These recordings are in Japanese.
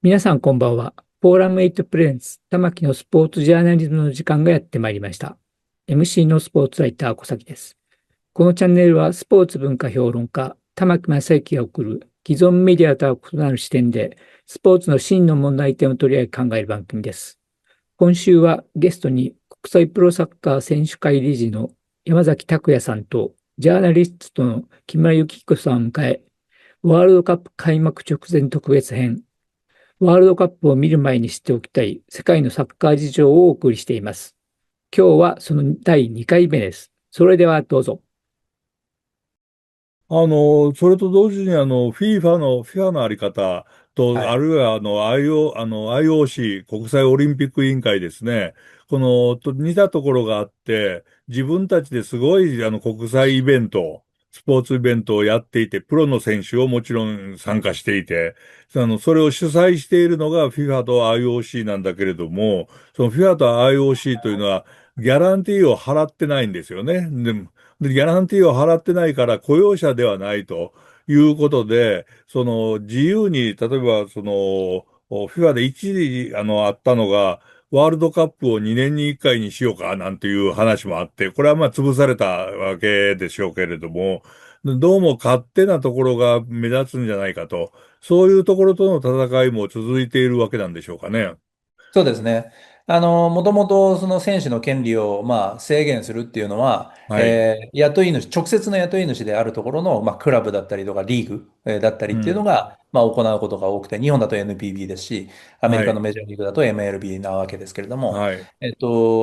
皆さんこんばんは。フォーラム8プレゼンツ玉木のスポーツジャーナリズムの時間がやってまいりました。MC のスポーツライター小崎です。このチャンネルはスポーツ文化評論家玉木正之が送る既存メディアとは異なる視点でスポーツの真の問題点を取り上げ考える番組です。今週はゲストに国際プロサッカー選手会理事の山崎拓也さんとジャーナリストの木村幸彦さんを迎え、ワールドカップ開幕直前特別編ワールドカップを見る前に知っておきたい世界のサッカー事情をお送りしています。今日はその第2回目です。それではどうぞ。それと同時にFIFA のあり方と、あはい。るいはIOC、国際オリンピック委員会ですね。似たところがあって、自分たちですごい国際イベント、スポーツイベントをやっていて、プロの選手をもちろん参加していて、それを主催しているのが FIFA と IOC なんだけれども、その FIFA と IOC というのは、ギャランティーを払ってないんですよね。で、ギャランティーを払ってないから雇用者ではないということで、自由に、例えばFIFA で一時、あったのが、ワールドカップを2年に1回にしようかなんていう話もあって、これはまあ潰されたわけでしょうけれども、どうも勝手なところが目立つんじゃないかと、そういうところとの戦いも続いているわけなんでしょうかね。そうですね。もともとその選手の権利をまあ制限するっていうのは、はい。雇い主、直接の雇い主であるところの、まあ、クラブだったりとかリーグだったりっていうのうん。が、まあ、行うことが多くて、日本だと NPB ですし、アメリカのはい。メジャーリーグだと MLB なわけですけれども、はい。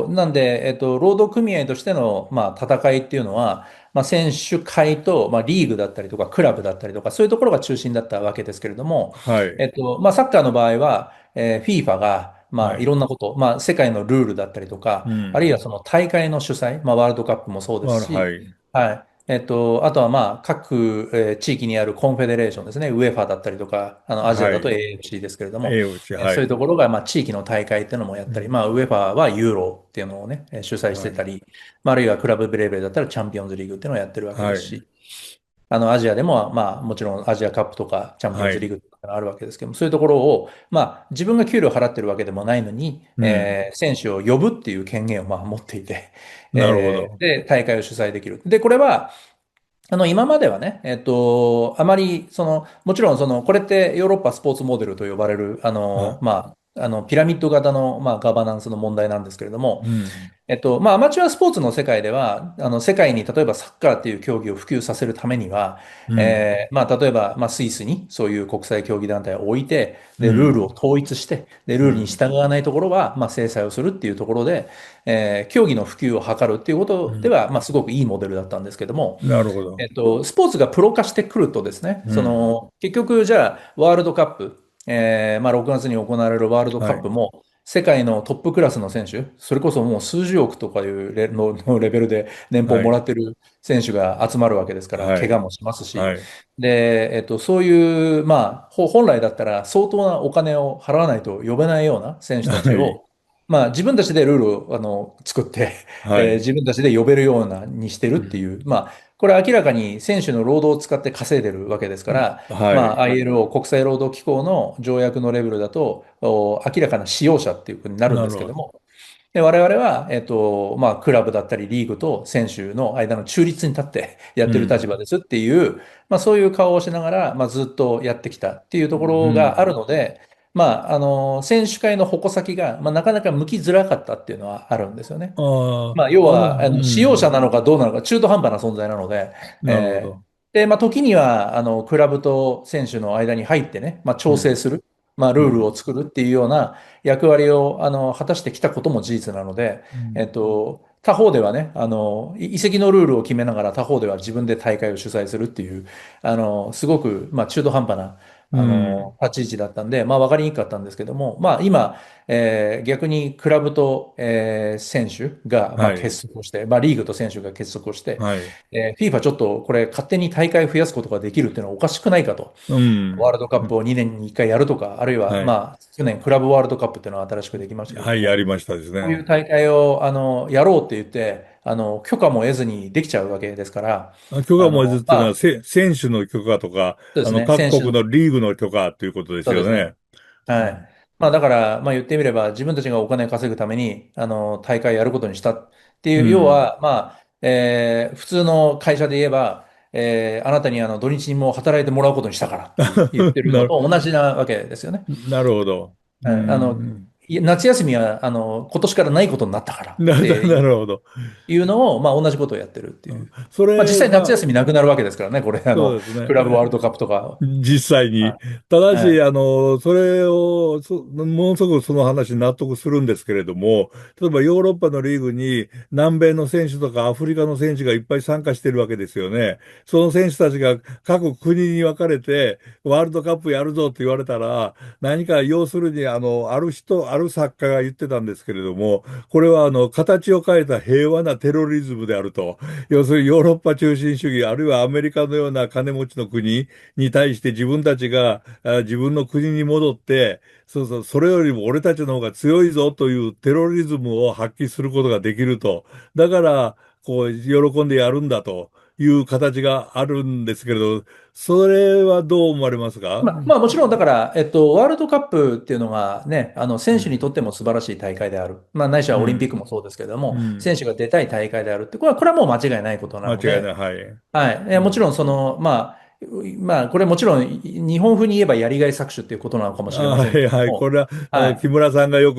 なんで、労働組合としての、まあ、戦いっていうのは、まあ、選手会と、まあ、リーグだったりとか、クラブだったりとか、そういうところが中心だったわけですけれども、はい。まあ、サッカーの場合は、FIFA が、まあ、いはい。ろんなこと、まあ、世界のルールだったりとか、うん。あるいはその大会の主催、まあ、ワールドカップもそうですし、はい。はい。あとはまあ、各、地域にあるコンフェデレーションですね、ウェファだったりとか、アジアだと はい。AFC ですけれども、AOC、はそういうい。ところが、まあ、地域の大会っていうのもやったり、うん。まあ、ウェファはユーロっていうのをね、主催しはい。てたり、まあ、あるいはクラブブレーベルだったらチャンピオンズリーグっていうのをやってるわけではい。すし、アジアでも、まあ、もちろんアジアカップとかチャンピオンはい。ズリーグとかあるわけですけども、そういうところを、まあ、自分が給料払ってるわけでもないのに、うん。選手を呼ぶっていう権限をまあ持っていて、なるほど。で、大会を主催できる。で、これは、今まではね、あまり、もちろん、これってヨーロッパスポーツモデルと呼ばれる、あ、まあ、ピラミッド型の、まあ、ガバナンスの問題なんですけれども、うん。まあ、アマチュアスポーツの世界では、世界に例えばサッカーっていう競技を普及させるためには、うん。まあ、例えば、まあ、スイスにそういう国際競技団体を置いて、で、ルールをうん。統一して、で、ルールにうん。従わないところは、まあ、制裁をするっていうところで、競技の普及を図るっていうこうん。とでは、まあ、すごくいいモデルだったんですけども、なるほど。スポーツがプロ化してくるとですね、うん。結局、じゃあ、ワールドカップ、まあ、6月に行われるワールドカはい。ップも、世界のトップクラスの選手、それこそもう数十億とかいうのレベルで年俸をはい。もらってる選手が集まるわけですから、はい。怪我もしますし、はい。で、そういう、まあ、本来だったら相当なお金を払わないと呼べないような選手たはい。ちを、まあ、自分たちでルールを作って、はい。自分たちで呼べるようなにしてるうん。っていう、まあ、これ明らかに選手の労働を使って稼いでるわけですから、まあ、はい。ILO、国際労働機構の条約のレベルだと、明らかな使用者っていうふうになるんでなるほど。すけども、で、我々は、まあ、クラブだったりリーグと選手の間の中立に立ってやってる立うん。場ですっていう、まあ、そういう顔をしながら、まあ、ずっとやってきたっていうところがあうん。るので、まあ、選手会の矛先が、まあ、なかなか向きづらかったっていうのはあるんですよね。あまあ、要あ、は、う使用者ん。なのかどうなのか、中途半端な存在なので、えーなるほど。で、まあ、時には、クラブと選手の間に入ってね、まあ、うん。調整する、まあ、ルールうん。を作るっていうような役割を、果たしてきたことも事実なので、うん。他方ではね、移籍のルールを決めながら、他方では自分で大会を主催するっていう、すごく、まあ、中途半端な、うん。立ち位置だったんで、まあ、わかりにくかったんですけども、まあ、今、逆にクラブと、選手が、まあ、はい。結束をして、まあ、リーグと選手が結束をして、はい。FIFA ちょっとこれ勝手に大会を増やすことができるっていうのはおかしくないかと。うん。ワールドカップを2年に1回やるとか、あるいは、はい。まあ、去年クラブワールドカップっていうのは新しくできましたけれはい、やども、りましたですね。こういう大会を、やろうって言って、許可も得ずにできちゃうわけですから、許可も得ずっていうのは、まあ、選手の許可とか、そうですね、各選手の、国のリーグの許可ということですそうですね。よね。はい。うん。まあだから、まあ言ってみれば自分たちがお金稼ぐために、大会やることにしたっていう、要うん。は、まあ、普通の会社で言えば、あなたに土日にも働いてもらうことにしたからって言ってるのなる、と同じなわけですよね。なるほど。うはい。ん。夏休みは、今年からないことになったからってなるほど。いうのを、まあ同じことをやってるってうん。いう。そまあ実際夏れが、休みなくなるわけですからね、これ、そうですクラブワールね。ドカップとか。実際に。はただい。はし、い。それを、ものすごくその話に納得するんですけれども、例えばヨーロッパのリーグに南米の選手とかアフリカの選手がいっぱい参加してるわけですよね。その選手たちが各国に分かれて、ワールドカップやるぞって言われたら、何か要するに、ある作家が言ってたんですけれども、これは形を変えた平和なテロリズムであると。要するにヨーロッパ中心主義、あるいはアメリカのような金持ちの国に対して自分たちが自分の国に戻って、そうそう、それよりも俺たちの方が強いぞというテロリズムを発揮することができると。だから、こう、喜んでやるんだという形があるんですけれど、それはどう思われますか？まあもちろん、だから、ワールドカップっていうのがね、選手にうん。とっても素晴らしい大会である。まあ、ないしはオリンピックうん。もそうですけれども、うん。選手が出たい大会であるって、これはもう間違いないことなので、間違いない。はい。はい。もちうん。ろん、まあ、これもちろん、日本風に言えばやりがい搾取っていうことなのかもしれませんけはいはい。れども、これは、木はい。村さんがよく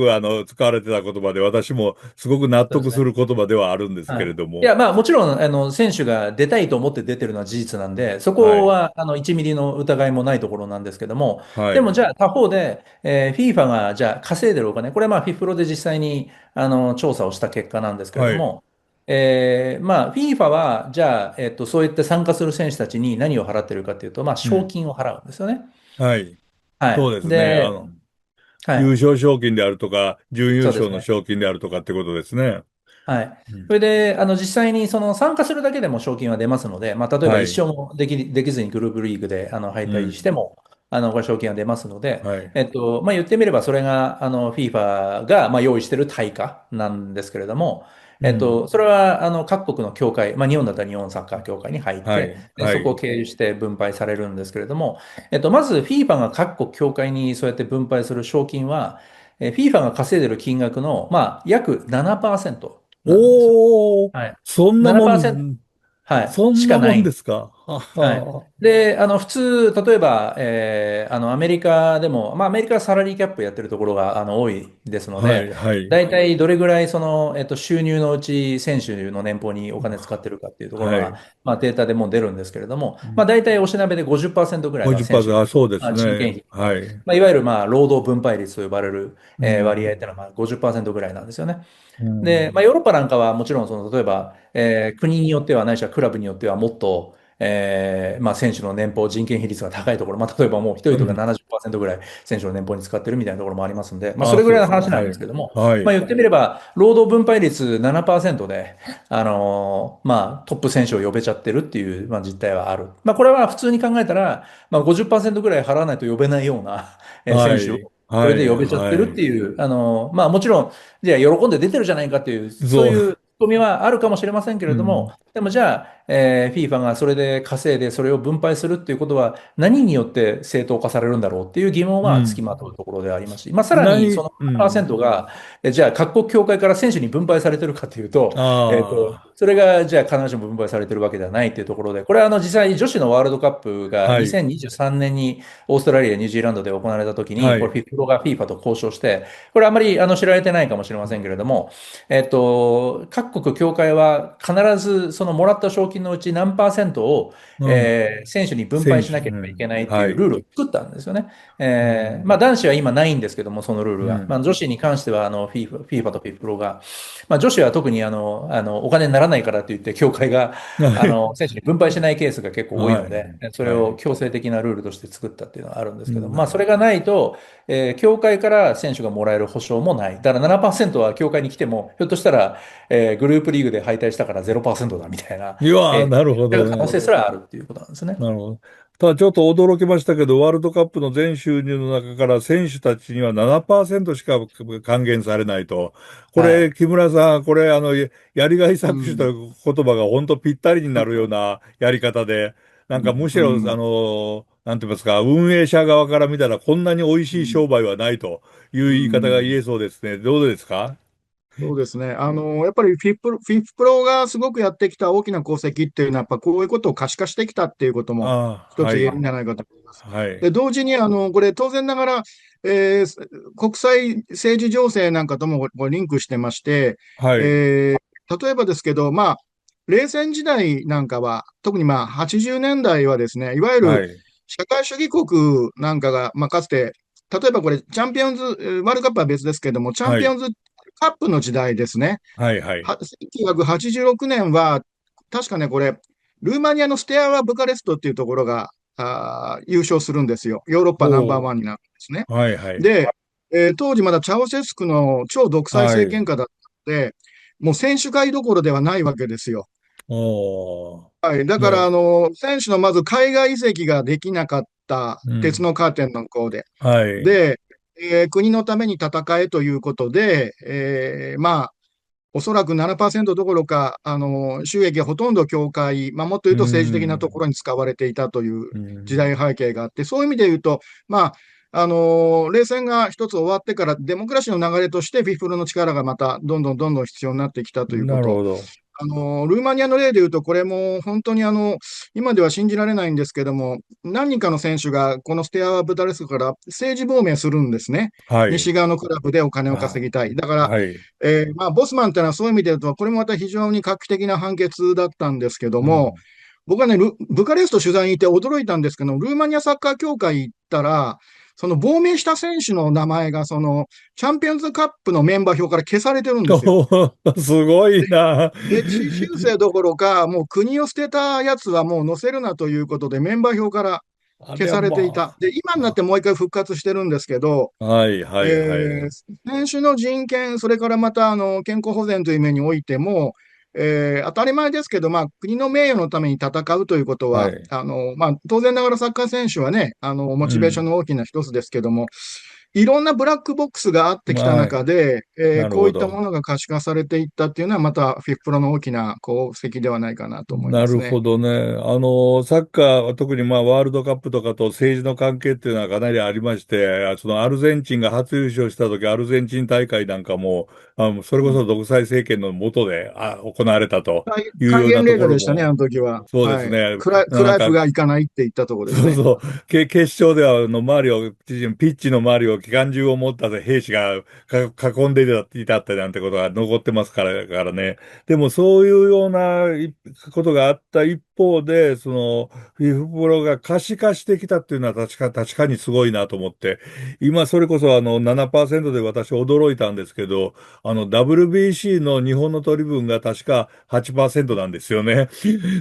使われてた言葉で、私もすごく納そうですね。得する言葉ではあるんですけはい。れども。いや、まあ、もちろん、選手が出たいと思って出てるのは事実なんで、そはい。こは、1ミリの疑いもないところなんですけども、でも、はい。じゃあ、他方で、FIFA が、じゃあ、稼いでるお金、これはまあ、フィフロで実際に、調査をした結果なんですけれはい。ども、まあ、FIFA は、じゃあ、そういって参加する選手たちに何を払ってるかというと、まあ、うん。賞金を払うんですよね。はい。はい。そうですね。で、はい。優勝賞金であるとか、準優勝のそうですね。賞金であるとかってことですね。はい。うん。それで、実際にその参加するだけでも賞金は出ますので、まあ、例えばはい。一勝もできずにグループリーグで敗退しうん。ても、これ賞金は出ますので、はい。まあ、言ってみればそれが、FIFA が、まあ、用意している対価なんですけれども、うん。それは、各国の協会、まあ、日本だったら日本サッカー協会に入って、はい。で、そこをはい。経由して分配されるんですけれども、まず FIFA が各国協会にそうやって分配する賞金は、FIFA が稼いでいる金額の、まあ、約7%なんですよ。おー、はい。そんなも7%、ん、はい、そんなもんでしかない。すか。ははい。は。で、普通、例えば、アメリカでも、まあ、アメリカはサラリーキャップやってるところが、多いですので、はい。はい。大体どれぐらい、収入のうち、選手の年俸にお金使ってるかっていうところが、はい。まあ、データでも出るんですけれども、まあ、うん。大体おしなべで50%ぐらいは選手50%、に、あ、そうでまあ、すね。人件費、はい。まあ、いわゆる、まあ、労働分配率と呼ばれる、う割合っていうん。のは、まあ、50%ぐらいなんですよね。うで、まあ、ん。ヨーロッパなんかはもちろん例えば、国によってはないしはクラブによってはもっと、まあ、選手の年俸、人件費率が高いところ、まあ、例えばもう一人とかうん。70%ぐらい選手の年俸に使ってるみたいなところもありますんで、まあ、そあ、れぐそうですか。らいの話なんではい。すけども、まあ、はい。言ってみれば、労働分配率7%で、まあ、トップ選手を呼べちゃってるっていう、まあ、実態はある。まあ、これは普通に考えたら、まあ、50%ぐらい払わないと呼べないような選手を、はい。はい。それで呼べちゃってるってはい。いう、まあもちろん、じゃあ喜んで出てるじゃないかっていう、そうそう。いう仕組みはあるかもしれませんけれども、うん。でもじゃあ、FIFA がそれで稼いでそれを分配するっていうことは何によって正当化されるんだろうっていう疑問はつきうん。まとうところでありますし、まあさらにそのうん。7%が、じゃあ各国協会から選手に分配されてるかというと、あそれがじゃあ必ずしも分配されてるわけではないというところで、これは実際に女子のワールドカップあ。がはい。2023年にオーストラリア、ニュージーランドで行われたときに、これ、はい。フィフロが FIFA と交渉して、これあまり知られてないかもしれませんけれども、各国協会は必ずそのもらった賞金金のうち何パーセントを、うん。選手に分配選手、しなければいうん。けないっていうはい。ルールを作ったんですよね。うまあ、ん。男子は今ないんですけども、そのルールが。まあ、うん。女子に関しては、FIFA と FIFPro が、まあ、女子は特にお金にならないからといって、協会が、はい。選手に分配しないケースが結構多いはい。ので、それはい。を強制的なルールとして作ったっていうのはあるんですけど、まあ、そうん。れがないと、協会から選手がもらえる保証もない。だから7%は協会に来ても、ひょっとしたら、グループリーグで敗退したから0%だみたいな、いやー、なるほなるどね。可能性すらあるっていうことなんですね。なるほど。ただちょっと驚きましたけど、ワールドカップの全収入の中から選手たちには7%しか還元されないと。これ、はい。木村さん、これ、やりがいう搾取といん。う言葉が本当ぴったりになるようなやり方で、なんかむしろ、うん。なんて言いますか、運営者側から見たらこんなに美味しいうん。商売はないというう言い方が言ん。えそうですね。どうですか？そうですね。やっぱりフィフプロがすごくやってきた大きな功績っていうのは、やっぱこういうことを可視化してきたっていうこともああ、一つ言えるんはい、じゃないかと思います。で、はい、同時に、これ当然ながら、えー国際政治情勢なんかともリンクしてまして、はい、例えばですけど、まあ、冷戦時代なんかは、特にまあ80年代はですね、いわゆるはい、社会主義国なんかが、まあ、かつて、例えばこれ、チャンピオンズ、ワールドカップは別ですけども、チャンはい、ピオンズカップの時代ですね。はい、はい、1986年は、確かね、これ、ルーマニアのステアワ・ブカレストっていうところが優勝するんですよ。ヨーロッパナンバーおー、ワンになるんですね。はい、はい、で、当時まだチャオシェスクの超独裁はい。政権下だったので、もう選手会どころではないわけですよ。おー、はい。だから、も選手のまず海外移籍ができなかったう、うん、鉄のカーテンの向こうで。はい、で、国のために戦えということで、まあ、おそらく7%どころか、収益がほとんど協会、まあ、もっと言ううと政治的なとん、ころに使われていたといううん、時代背景があって、そういう意味で言うと、まあ、冷戦が一つ終わってから、デモクラシーの流れとして、フィフロの力がまたどんどんどんどん必要になってきたというこなると。ほど。ルーマニアの例で言うと、これも本当に今では信じられないんですけども、何人かの選手がこのステアワ・ブダレスクから政治亡命するんですね。はい、西側のクラブでお金を稼あ、ぎたい。だから、はい、まあ、ボスマンっていうのはそういう意味で言うと、これもまた非常に画期的な判決だったんですけども、うん、僕はね、ブカレスト取材に行って驚いたんですけど、ルーマニアサッカー協会行ったら、その亡命した選手の名前が、チャンピオンズカップのメンバー表から消されてるんですよ。おー、すごいな。歴史修正どころか、もう国を捨てたやつはもう載せるなということで、メンバー表からあれは消されていた。まで、今になってもう一回復活してるんですけど、あ、はい、はい、はい、選手の人権、それからまた健康保全という面においても、当たり前ですけど、まあ、国の名誉のために戦うということは、はい、まあ、当然ながらサッカー選手はね、モチベーションうん、の大きな一つですけども、いろんなブラックボックスがあってきたはい、中で、なるこういほど。ったものが可視化されていったっていうのは、またフィフプロの大きな功績ではないかなと思いなますね。るほどね。サッカーは特にまあワールドカップとかと政治の関係っていうのはかなりありまして、そのアルゼンチンが初優勝した時、アルゼンチン大会なんかも、それこそ独裁政権の下で行われたという還元ようなと令下でしたね、あころも、の時は。そうではい。すね。クライフなんかが行かないって言ったところですね。そうそう。決勝では、周りを、ピッチの周りを機関銃を持った兵士が囲んでいたってなんてことが残ってますからね。でもそういうようなことがあった一方で、フィフプロが可視化してきたっていうのは確かにすごいなと思って、今それこそ7%で私驚いたんですけど、WBC の日本の取り分が確か8%なんですよね。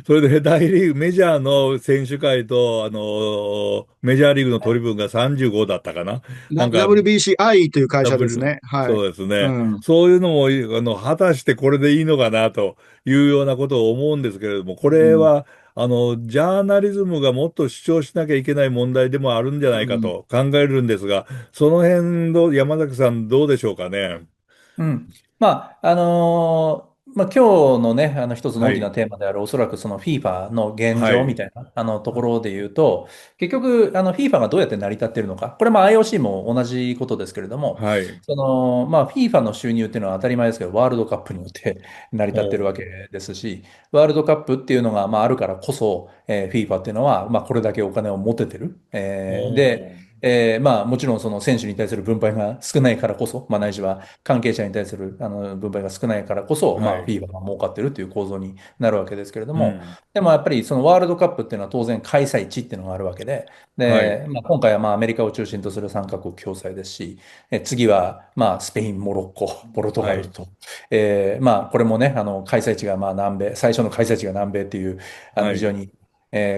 それで大リーグ、メジャーの選手会と、メジャーリーグの取り分が35だったかな。なんか、WBCI という会社ですね。はい。そうですね。うん。そういうのも、果たしてこれでいいのかなというようなことを思うんですけれども、こうん。れは、ジャーナリズムがもっと主張しなきゃいけない問題でもあるんじゃないかうん。と考えるんですが、その辺山崎さんどうでしょうかね。うん。まあ、今日のね、一つの大きなはい。テーマである、おそらくその FIFA の現はい。状みたいな、ところで言うと、結局、FIFA がどうやって成り立っているのか、これ、まあ、IOC も同じことですけれども、はい。まあ、FIFA の収入っていうのは当たり前ですけど、ワールドカップによって成り立ってるわけおですし、ワールドカップっていうのが、まあ、あるからこそ、FIFA っていうのは、まあ、これだけお金を持ててる。おで、まあ、もちろんその選手に対する分配が少ないからこそ、まあ、ないしは関係者に対する分配が少ないからこそ、まあ、はい。FIFA が儲かってるという構造になるわけですけれども、うん。でもやっぱりそのワールドカップっていうのは当然開催地っていうのがあるわけで、はい。で、まあ、今回はまあアメリカを中心とする3カ国共催ですし、次はまあスペイン、モロッコ、ポルトはい。ガルと、まあこれもね、開催地がまあ南米、最初の開催地が南米っていう、はい。非常に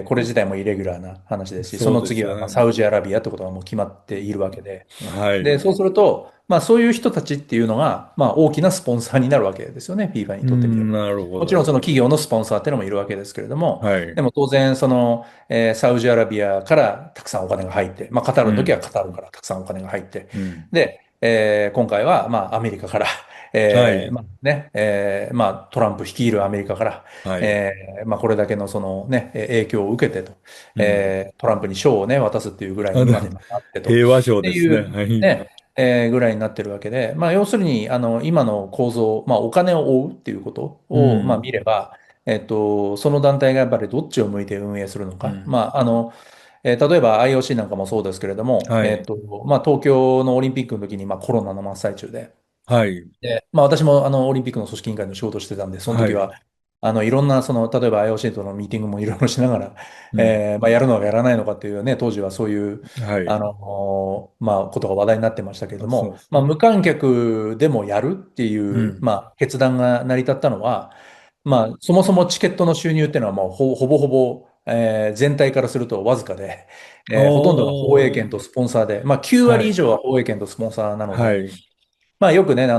これ自体もイレギュラーな話ですし、そそうの次はまあですよね。サウジアラビアってことがもう決まっているわけで、で、はい。そうすると、まあそういう人たちっていうのが、まあ大きなスポンサーになるわけですよね、FIFA にとってみれば。なるほもちろんそど。の企業のスポンサーっていうのもいるわけですけれども、はい。でも当然その、サウジアラビアからたくさんお金が入って、まあカタールの時はうん。カタールからたくさんお金が入って、うん。で、今回はまあアメリカから、はい。まあね、まあトランプ率いるアメリカから、はい。まあこれだけのそのね、影響を受けてと、うん。トランプに賞をね、渡すっていうぐらいあの、にまでなってと、っ平和賞ですね。ていうはい。ね、ぐらいになってるわけで、まあ要するに、今の構造、まあお金を追うっていうことうを、まあ見ん。れば、その団体がやっぱりどっちを向いて運営するのか。うん。まあ、例えば IOC なんかもそうですけれども、はい。まあ東京のオリンピックの時に、まあコロナの真っ最中で、はい。で、まあ私もオリンピックの組織委員会の仕事をしてたんで、そのはい。時は、いろんな、例えば IOC とのミーティングもいろいろしながら、うん。まあやるのかやらないのかっていうね、当時はそういう、はい。まあことが話題になってましたけれども、まあそうですね。無観客でもやるっていう、うん。まあ決断が成り立ったのは、まあそもそもチケットの収入っていうのはもうほぼほぼ、全体からするとわずかで、ほとんどが放映おー。権とスポンサーで、まあ9はい。割以上は放映権とスポンサーなので、はい。まあよくね、あ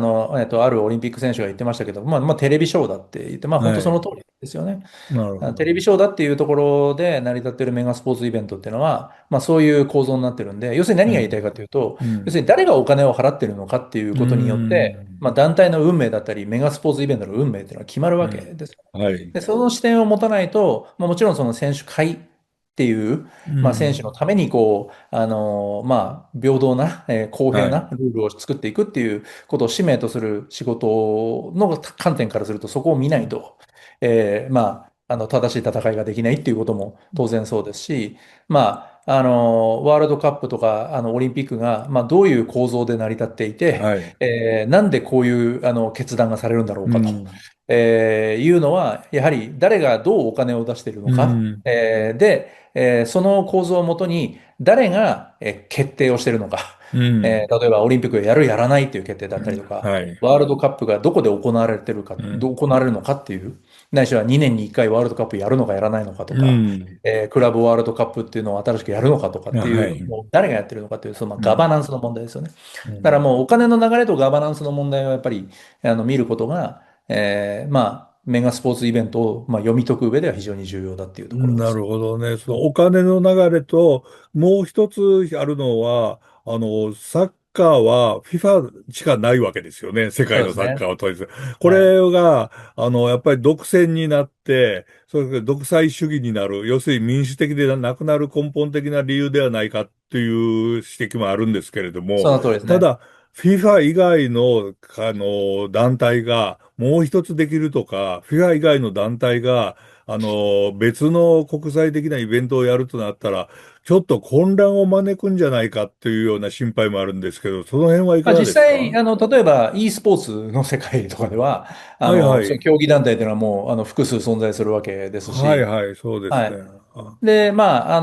るオリンピック選手が言ってましたけど、まあテレビショーだって言って、まあ本当はい。その通りですよね。なるほど。テレビショーだっていうところで成り立っているメガスポーツイベントっていうのは、まあそういう構造になってるんで、要するに何が言いたいうん。かというと、うん。要するに誰がお金を払ってるのかっていううことによって、ん。まあ団体の運命だったり、メガスポーツイベントの運命っていうのは決まるわけうん。です。はい。で、その視点を持たないと、まあ、もちろんその選手会っていう、うまあ、選手のん。ためにこう、まあ、平等な、公平はい。なルールを作っていくっていうことを使命とする仕事の観点からすると、そこを見ないと、まあ、正しい戦いができないっていうことも当然そうですし、まあ、ワールドカップとか、オリンピックが、まあ、どういう構造で成り立っていて、はい。なんでこういう、決断がされるんだろううかと。ん。いうのは、やはり誰がどうお金を出しているのうか、ん。で、その構造をもとに誰が、決定をしているのか、うん。例えばオリンピックをやる、やらないという決定だったりとか、はい。ワールドカップがどこで行われているか、うん。どう行われるのかっていう、ないしは2年に1回ワールドカップやるのかやらないのかとうか、ん。クラブワールドカップっていうのを新しくやるのかとかっていう、はい。もう誰がやってるのかっていう、そのうん。ガバナンスの問題ですよね。だからうん。もうお金の流れとガバナンスの問題をやっぱり見ることが、まあ、メガスポーツイベントを、まあ、読み解く上では非常に重要だっていうところです。なるほどね。そのお金の流れと、もう一つあるのは、サッカーは FIFA しかないわけですよね。世界のサッそうですね。カーを統一。こはい。れが、やっぱり独占になって、それから独裁主義になる、要するに民主的でなくなる根本的な理由ではないかっていう指摘もあるんですけれども、その通りですね。ただ、FIFA 以外の、団体がもう一つできるとか、FIFA 以外の団体が、別の国際的なイベントをやるとなったら、ちょっと混乱を招くんじゃないかっていうような心配もあるんですけど、その辺はいかまあ、が実際、ですか？例えば e スポーツの世界とかでは、そのはいはい。競技団体というのはもう、複数存在するわけですし、はいはい、そうですね。はい。で、まあ、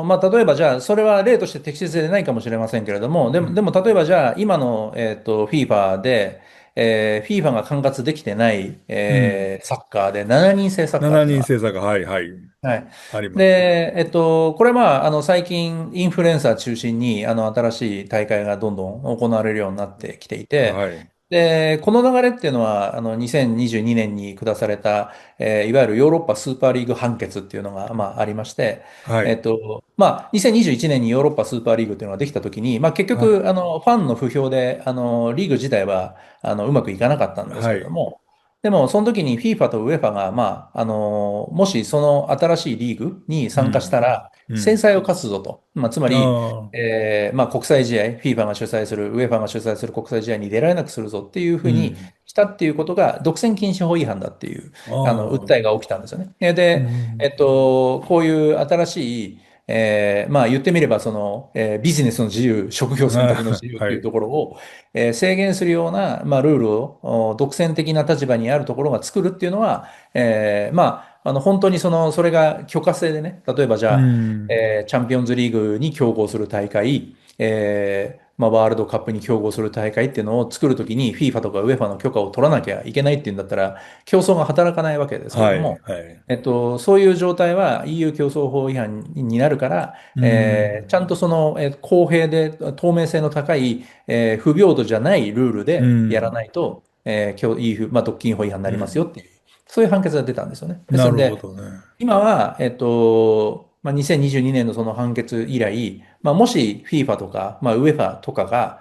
まあ、例えばじゃあ、それは例として適切でないかもしれませんけれども、でも例えばじゃあ、今の、FIFA で、FIFA が管轄できてない、うん。サッカーで7人制サッカーっ7ていうのが人制作、はいはい。はい。あります。で、これはまあ、最近、インフルエンサー中心に、新しい大会がどんどん行われるようになってきていて、はい。で、この流れっていうのは、2022年に下された、いわゆるヨーロッパスーパーリーグ判決っていうのが、まあ、ありまして、はい。まあ、2021年にヨーロッパスーパーリーグっていうのができたときに、まあ、結は、局、ファンの不評で、リーグ自体は、うまくいかなかったんですはい。けれども、でも、その時に FIFA と UEFA が、まあ、もしその新しいリーグに参加したうん。ら、うん。制裁を科すぞと。まあ、つまあり、あ。まあ、国際試合、FIFA が主催する、UEFA が主催する国際試合に出られなくするぞっていうふうにうん。したっていうことが、独占禁止法違反だっていう、ああ。訴えが起きたんですよね。うで、ん。こういう新しい、まあ言ってみればビジネスの自由、職業選択の自由っていうはい。ところを、制限するような、まあ、ルールを独占的な立場にあるところが作るっていうのは、まあ、本当にそれが許可制でね、例えばじうゃあ、ん。チャンピオンズリーグに競合する大会、まあ、ワールドカップに競合する大会っていうのを作るときに FIFA とか UEFA の許可を取らなきゃいけないっていうんだったら、競争が働かないわけですけれはい。ども、はい。そういう状態は EU 競争法違反になるから、うん。ちゃんと公平で透明性の高い、不平等じゃないルールうでやらん。ないと、EU、まあ、独禁法違反になりますようん。っていう、そういう判決が出たんですよね。ですなので、るほどね。今は、まあ、2022年のその判決以来、まあ、もし FIFA とか、まあ、UEFA とかが、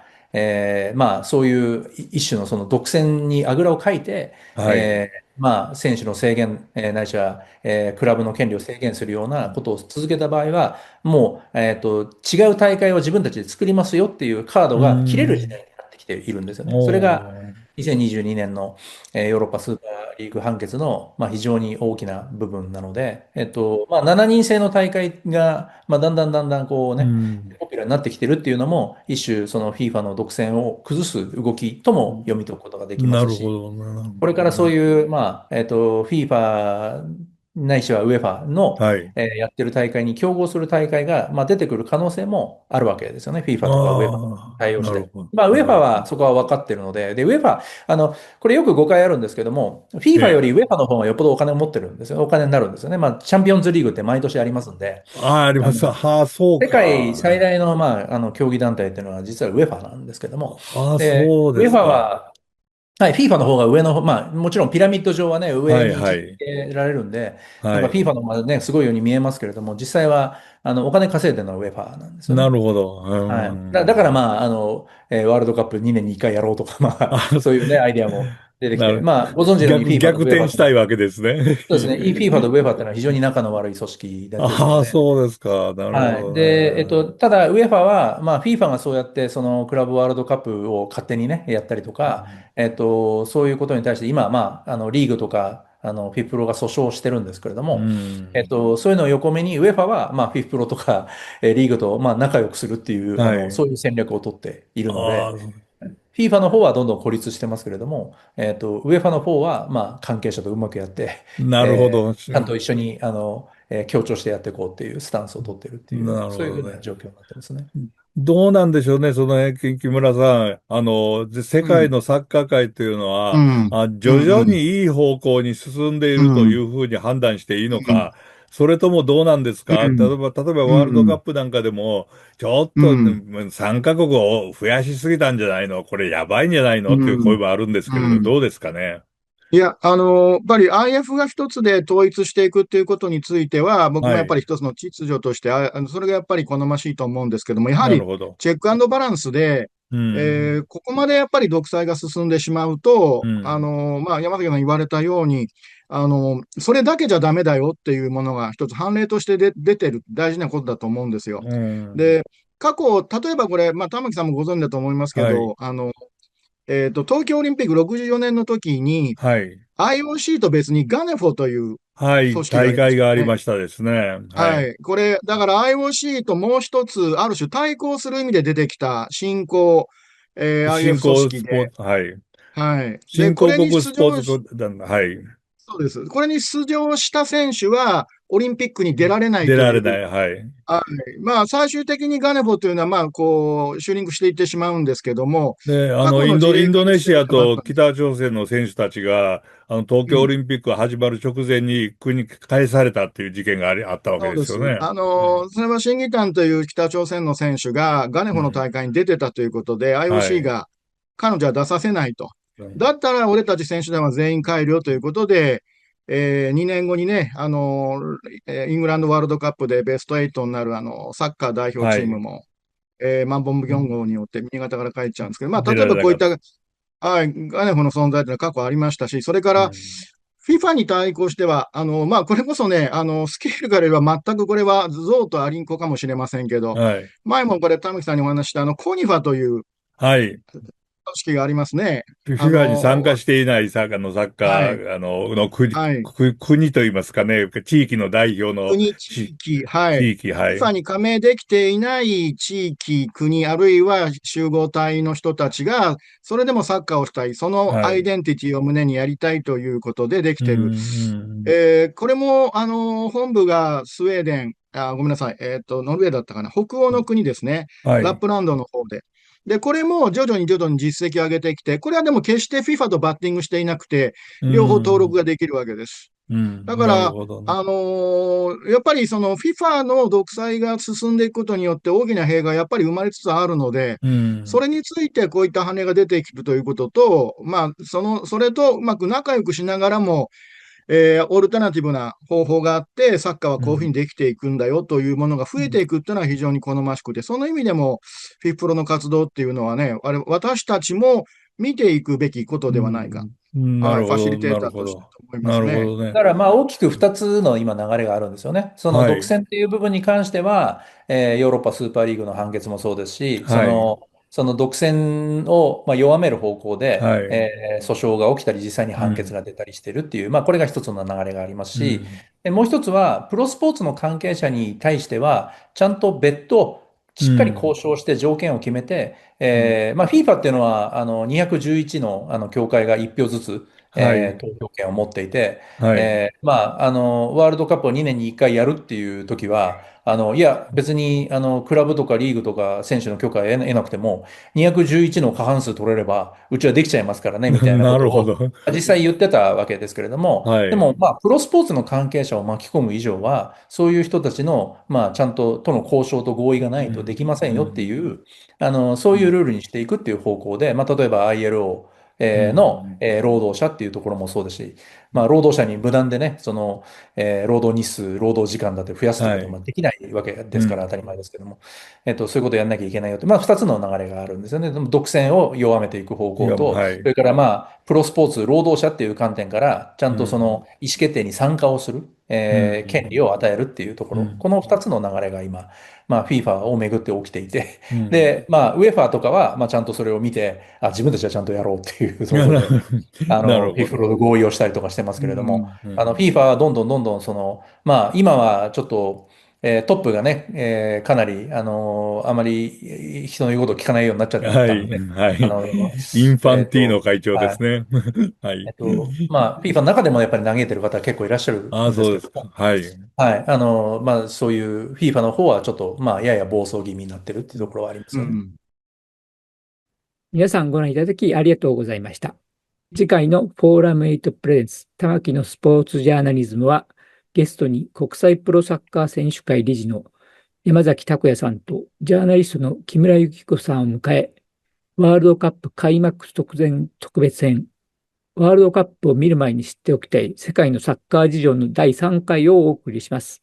まあ、そういう一種のその独占にあぐらをかいて、はい。まあ、選手の制限、ないしは、クラブの権利を制限するようなことを続けた場合は、もう、違う大会を自分たちで作りますよっていうカードうが切れる時ん。代になってきているんですよね。それがおー。2022年のヨーロッパスーパーリーグ判決の、まあ、非常に大きな部分なので、まあ、7人制の大会が、まあ、だんだんこううね、ん。ポピュラーになってきてるっていうのも、一種その FIFA の独占を崩す動きとも読み解くことができまなすし、るほどね。なるほこれからそうどね。いう、まあ、FIFA ないしは UEFA の、はい。やってる大会に競合する大会が、まあ、出てくる可能性もあるわけですよね。FIFA とか UEFA とああ、対応して。なるほど。まあ、な UEFA るほど。はそこは分かってるので、で、UEFA、これよく誤解あるんですけども、え FIFA より え。UEFA の方がよっぽどお金を持ってるんですよ。お金になるんですよね。まあ、チャンピオンズリーグって毎年ありますんで、ああ、あります。あの、はあ、そう世界最か。大の、まあ、競技団体っていうのは実は UEFA なんですけども、はあ、で、そうです UEFA か。は、はい、FIFA の方が上の方、まあ、もちろんピラミッド上はね、上はい、に位置づはい。けられるんで、なんか はい。FIFA の方がね、すごいように見えますけれども、実際は、お金稼いでるのは UEFA なんですよね。なるほど。はい。うん。だからまあ、ワールドカップ2年に1回やろうとか、まあ、あ、そういうね、アイデアも出てきて、なる。まあ、ご存知のように FIFA と 逆転 UEFA ってのは、したいわけですね。そうですね、FIFA と UEFA ってのは非常に仲の悪い組織ですのああ、で、そうですか。なるほはい。で、どね。ただ、UEFA は、まあ、FIFA がそうやって、その、クラブワールドカップを勝手にね、やったりとか、そういうことに対して、今、まあ、リーグとか、フィフプロが訴訟をしてるんですけれどうも、ん。そういうのを横目に、UEFA は、まあ、フィフプロとか、リーグと、まあ、仲良くするっていう、はい。そういう戦略を取っているので、ああ、FIFA の方はどんどん孤立してますけれども、UEFA の方は、まあ、関係者とうまくやって、なるほど。ちゃんと一緒に、協調してやっていこうっていうスタンスを取ってるっていう、なるそういうふうほどね。な状況になってますね。どうなんでしょうね、その辺、木村さん。世うん、界のサッカー界というのは、うん、う徐々ん、にいい方向に進んでいうん、るというん、うふうに判断していいのうん、か、それともどうなんですか？例うん、えば、ワールドカッうん、プなんかでも、ちょっと、うん、ね、参加国を増やしすぎたんじゃないの？これやばいんじゃないのっていう声うん、もあるんですけれど、うん。どうですかね？いや、やっぱり IF が一つで統一していくっていうことについては、僕もはい。やっぱり一つの秩序として、それがやっぱり好ましいと思うんですけども、やはりなるほど。チェックバランスで、うん。ここまでやっぱり独裁が進んでしまうと、うん。まあ、山崎さん言われたように、それだけじゃダメだよっていうものが一つ判例として出てる大事なことだと思うんですよ。うん。で、過去、例えばこれ、まあ、玉木さんもご存知だと思いますけはい。ど、東京オリンピック64年の時に、はい。IOC と別にガネフォというはい。組織があ大りましたね。会がありましたですね。はい。はい。これ、だから IOC ともう一つ、ある種対抗する意味で出てきた新興、新 IF 組織で、興スポーツ、はい。はい。で、新これに興国ス出場し、ポーツ団、はい。そうです。これに出場した選手は、オリンピックに出られないという、出られない、はい。はい。まあ、最終的にガネフォというのは、まあ、こう、シュリンクしていってしまうんですけども、で、過去の事イ例からしてンドネシアみればあったんです。と北朝鮮の選手たちが、東京オうん。リンピックが始まる直前に国に返されたっていう事件があったわけそうです。ですよね。それはシンギタンという北朝鮮の選手がガネフォのうん。大会に出てたということで、は IOC い。が彼女は出させないと。うん。だったら俺たち選手団は全員帰るよということで、2年後にね、イングランドワールドカップでベスト8になるサッカー代表はい。チームも、マンボム4号によって新潟から帰っちゃうんですけど、まあ、出例えられなかった。ばこういった、はい、ガネフォの存在というのは過去ありましたし、それから、うん。FIFA に対抗しては、まあ、これこそね、スケールから言えば全くこれは象とアリンコかもしれませんけど、はい。前もこれ、田向さんにお話した、コニファという、はい。織がありますね。FIFA に参加していないサッカはい、ー、のはい。国といいますかね、地域の代表の国、地域、はい。地域、はい。FIFA に加盟できていない地域、国、あるいは集合体の人たちが、それでもサッカーをしたい、そのアイはい。デンティティを胸にやりたいということでできうん、ている。うん。これも、本部がスウェーデン、ごめんなさい、ノルウェーだったかな、北欧の国ですね、はい。ラップランドの方で。で、これも徐々に実績を上げてきて、これはでも決して FIFA とバッティングしていなくて、う両方登録ん、ができるわけです。うん。なるだから、ほどね。やっぱりその FIFA の独裁が進んでいくことによって大きな弊害がやっぱり生まれつつあるので、うん、それについてこういった羽が出てくるということと、まあ、それとうまく仲良くしながらも、オルタナティブな方法があって、サッカーはこういうふうにうん、できていくんだよというものが増えていくっていうのは非常に好ましくて、その意味でも、フィフプロの活動っていうのはね、私たちも見ていくべきことうではないか。ん。なはい、ファシるほど、なリテーターるほど。としてと思いまなすね。るほどね。だからまあ大きく2つの今流れがあるんですよね。そのはい。独占っていう部分に関しては、ヨーロッパスーパーリーグの判決もそうですし、はい。その独占をまあ弱める方向で、はい。訴訟が起きたり実際に判決うん、が出たりしてるっていう、まあこれが一つの流れがありますし、うん、でもう一つはプロスポーツの関係者に対しては、ちゃんと別途うしっかり交ん、渉して条件を決めて、うん。まあ FIFA っていうのは211の、協会が1票ずつ、はい。投票権を持っていて、はい。まあ、ワールドカップを2年に1回やるっていう時は、いや、別に、クラブとかリーグとか選手の許可を得なくても、211の過半数取れれば、うちはできちゃいますからね、みたいなことを、なるほど。実際言ってたわけですけれども、はい。でも、まあ、プロスポーツの関係者を巻き込む以上は、そういう人たちの、まあ、ちゃんとの交渉と合意がないとでうん、きませんよってうん、いう、そういうルールにしていくっていう方向で、まあ、例えば う ILO の、ん、労働者っていうところもそうですし、まあ、労働者に無断でね、労働日数、労働時間だって増やすということもはい。できないわけですから当たりうん。前ですけども、そういうことをやんなきゃいけないよって、まあ、二つの流れがあるんですよね。でも独占を弱めていく方いや、向と、はい。それからまあ、プロスポーツ、労働者っていう観点から、ちゃんとそうん、の意思決定に参加をする、うん、権利を与えるっていうところ、こうん、の二つの流れが今、まあ、FIFA をめぐって起きていて、うん。で、まあ、UEFA とかは、まあ、ちゃんとそれを見て、あ、自分たちはちゃんとやろうっていういや、ところで、なるほ FIFA ど。と合意をしたりとかしてますうけれども、ん、うん。FIFA はどんどん、まあ、今はちょっと、トップがね、かなり、あまり人の言うことを聞かないようになっちゃっはい、たので、はい。あの、インファンティーノ会長ではい。すね。はい。まあ、FIFA の中でもやっぱり嘆いてる方は結構いらっしゃるああ、んですそうですか。けども、はい。はい。まあ、そういう FIFA の方はちょっと、まあ、やや暴走気味になってるっていうところはありますよね。うん。皆さんご覧いただきありがとうございました。次回のフォーラム8プレゼンツ玉木のスポーツジャーナリズムは、ゲストに国際プロサッカー選手会理事の山崎拓也さんとジャーナリストの木村幸子さんを迎え、ワールドカップ開幕直前特別編、ワールドカップを見る前に知っておきたい世界のサッカー事情の第3回をお送りします。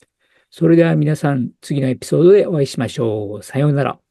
それでは皆さん、次のエピソードでお会いしましょう。さようなら。